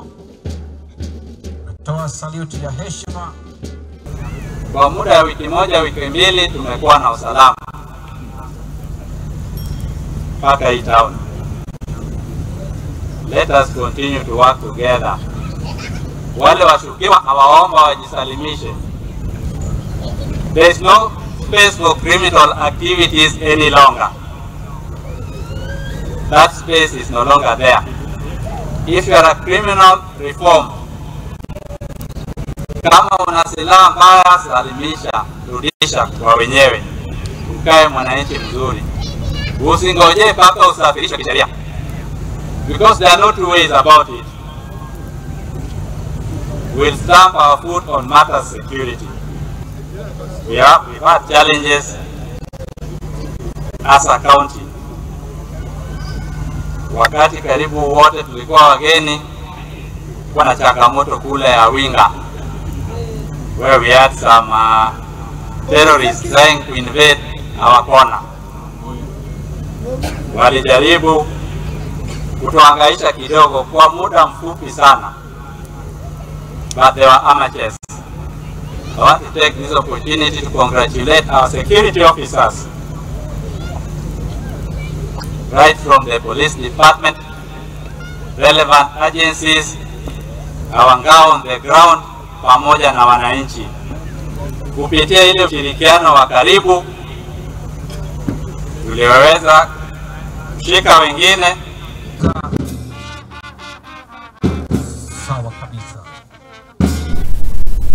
mkono. Toa saluti ya heshima. Kwa muda ya wiki moja, wiki mbili tumekuwa na usalama mpaka hii town. Let us continue to work together. Wale washukiwa hawaomba wajisalimishe. There is no space for criminal activities any longer. That space is no longer there. If you are a criminal, reform. Kama una silaha mbaya, salimisha, rudisha kwa wenyewe. Ukae mwananchi mzuri. Usingoje mpaka usafirishwe kisheria. Because there are no two ways about it. We'll stamp our foot on matters security. We've had challenges as a county. Wakati karibu wote tulikuwa wageni, kwa na changamoto kule ya Winga, where we had some terrorists trying to invade our corner. Walijaribu kutuhangaisha kidogo kwa muda mfupi sana, but they were amateurs. I want to take this opportunity to congratulate our security officers, right from the police department, relevant agencies, our ngao on the ground, pamoja na wananchi. Kupitia ile ushirikiano wa karibu, tuliweza kushika wengine